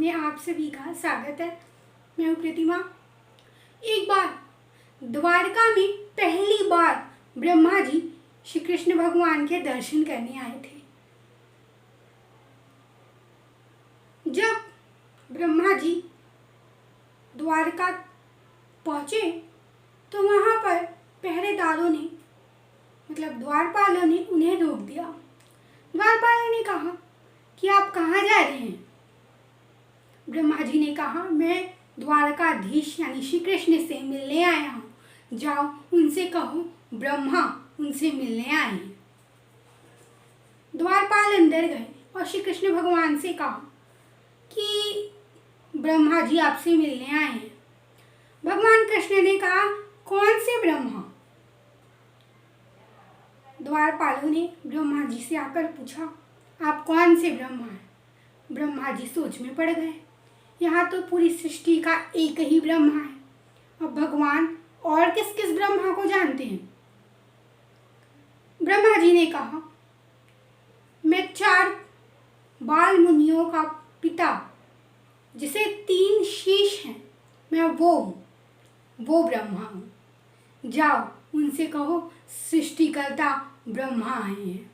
में आप सभी का स्वागत है। मैं हूँ प्रतिमा। एक बार द्वारका में पहली बार ब्रह्मा जी श्री कृष्ण भगवान के दर्शन करने आए थे। जब ब्रह्मा जी द्वारका पहुँचे तो वहाँ पर पहरेदारों ने द्वारपालों ने उन्हें रोक दिया। द्वारपालों ने कहा कि आप कहाँ जा रहे हैं? ब्रह्मा जी ने कहा, मैं द्वारकाधीश यानी श्री कृष्ण से मिलने आया हूँ। जाओ उनसे कहो ब्रह्मा उनसे मिलने आए हैं। द्वारपाल अंदर गए और श्री कृष्ण भगवान से कहा कि ब्रह्मा जी आपसे मिलने आए हैं। भगवान कृष्ण ने कहा, कौन से ब्रह्मा? द्वारपालों ने ब्रह्मा जी से आकर पूछा, आप कौन से ब्रह्मा हैं? ब्रह्मा जी सोच में पड़ गए। यहाँ तो पूरी सृष्टि का एक ही ब्रह्मा है। अब भगवान और किस किस ब्रह्मा को जानते हैं? ब्रह्मा जी ने कहा, मैं 4 बाल मुनियों का पिता जिसे 3 शीश हैं, मैं वो ब्रह्मा हूँ। जाओ उनसे कहो सृष्टिकर्ता ब्रह्मा आए हैं।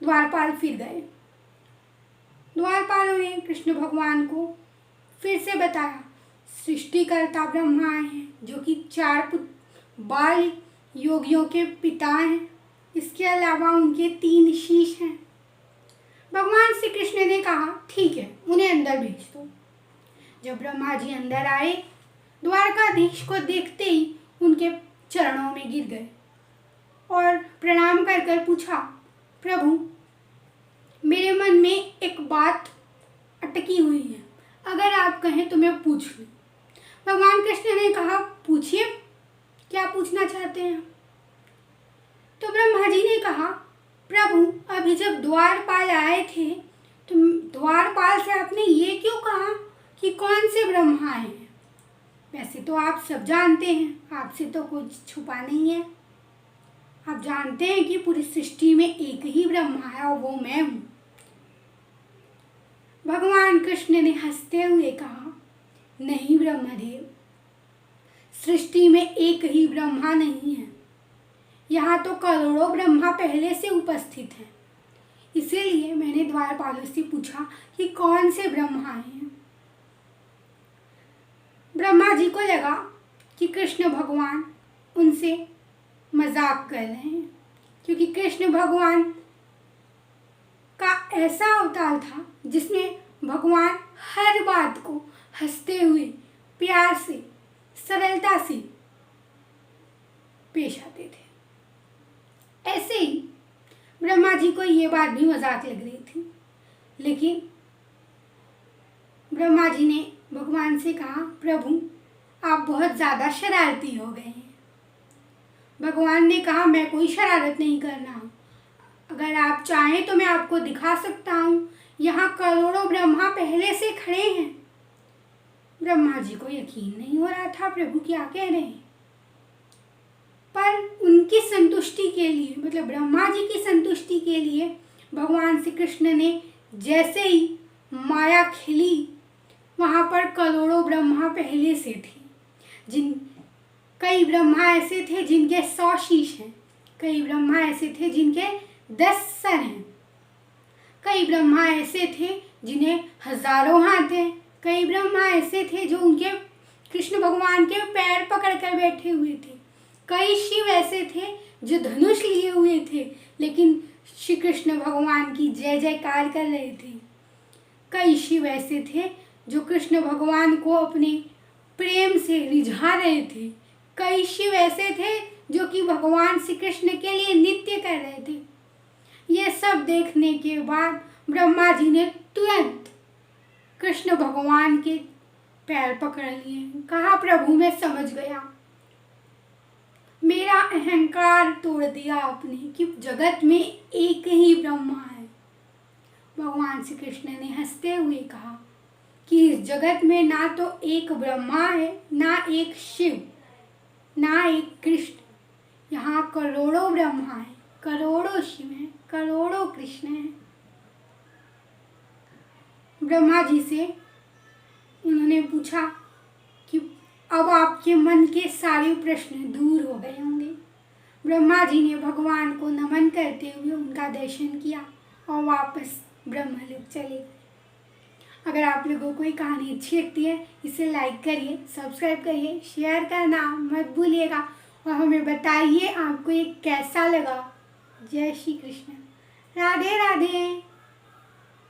द्वारपाल फिर गए। द्वारपालों ने कृष्ण भगवान को फिर से बताया, सृष्टिकर्ता ब्रह्मा आए हैं जो कि 4 बाल योगियों के पिता हैं। इसके अलावा उनके 3 शीश हैं। भगवान श्री कृष्ण ने कहा, ठीक है, उन्हें अंदर भेज दो। जब ब्रह्मा जी अंदर आए, द्वारकाधीश को देखते ही उनके चरणों में गिर गए और प्रणाम कर कर पूछा, प्रभु मेरे मन में एक बात अटकी हुई है, अगर आप कहें तो मैं पूछ लूँ। भगवान कृष्ण ने कहा, पूछिए, क्या पूछना चाहते हैं? तो ब्रह्मा जी ने कहा, प्रभु अभी जब द्वारपाल आए थे तो द्वारपाल से आपने ये क्यों कहा कि कौन से ब्रह्मा आए हैं? वैसे तो आप सब जानते हैं, आपसे तो कुछ छुपा नहीं है। आप जानते हैं कि पूरी सृष्टि में एक ही ब्रह्मा है और वो मैं हूँ। भगवान कृष्ण ने हंसते हुए कहा, नहीं ब्रह्मदेव, सृष्टि में एक ही ब्रह्मा नहीं है। यहाँ तो करोड़ों ब्रह्मा पहले से उपस्थित हैं। इसीलिए मैंने द्वारपालों से पूछा कि कौन से ब्रह्मा आए हैं। ब्रह्मा जी को लगा कि कृष्ण भगवान उनसे मजाक कर रहे हैं, क्योंकि कृष्ण भगवान का ऐसा अवतार था जिसमें भगवान हर बात को हंसते हुए, प्यार से, सरलता से पेश आते थे। ऐसे ही ब्रह्मा जी को ये बात भी मजाक लग रही थी, लेकिन ब्रह्मा जी ने भगवान से कहा, प्रभु आप बहुत ज़्यादा शरारती हो गए हैं। भगवान ने कहा, मैं कोई शरारत नहीं कर रहा हूँ। अगर आप चाहें तो मैं आपको दिखा सकता हूँ, यहाँ करोड़ों ब्रह्मा पहले से खड़े हैं। ब्रह्मा जी को यकीन नहीं हो रहा था प्रभु क्या कह रहे हैं, पर उनकी संतुष्टि के लिए, ब्रह्मा जी की संतुष्टि के लिए भगवान श्री कृष्ण ने जैसे ही माया खिली, वहाँ पर करोड़ों ब्रह्मा पहले से थे। कई ब्रह्मा ऐसे थे जिनके 100 शीश हैं, कई ब्रह्मा ऐसे थे जिनके 10 सर हैं, कई ब्रह्मा ऐसे थे जिन्हें हजारों हाथ हैं, कई ब्रह्मा ऐसे थे जो उनके कृष्ण भगवान के पैर पकड़कर बैठे हुए थे, कई शिव ऐसे थे जो धनुष लिए हुए थे लेकिन श्री कृष्ण भगवान की जय जयकार कर रहे थे, कई शिव ऐसे थे जो कृष्ण भगवान को अपने प्रेम से रिझा रहे थे, कई शिव ऐसे थे जो कि भगवान श्री कृष्ण के लिए नृत्य कर रहे थे। ये सब देखने के बाद ब्रह्मा जी ने तुरंत कृष्ण भगवान के पैर पकड़ लिए। कहा, प्रभु मैं समझ गया, मेरा अहंकार तोड़ दिया आपने कि जगत में एक ही ब्रह्मा है। भगवान श्री कृष्ण ने हंसते हुए कहा कि इस जगत में ना तो एक ब्रह्मा है, ना एक शिव, ना एक कृष्ण, यहाँ करोड़ों ब्रह्मा हैं, करोड़ों शिव हैं, करोड़ों कृष्ण हैं। ब्रह्मा जी से उन्होंने पूछा कि अब आपके मन के सारे प्रश्न दूर हो गए होंगे। ब्रह्मा जी ने भगवान को नमन करते हुए उनका दर्शन किया और वापस ब्रह्मलोक चले गए। अगर आप लोगों को ये कहानी अच्छी लगती है, इसे लाइक करिए, सब्सक्राइब करिए, शेयर करना मत भूलिएगा और हमें बताइए आपको ये कैसा लगा। जय श्री कृष्ण। राधे राधे।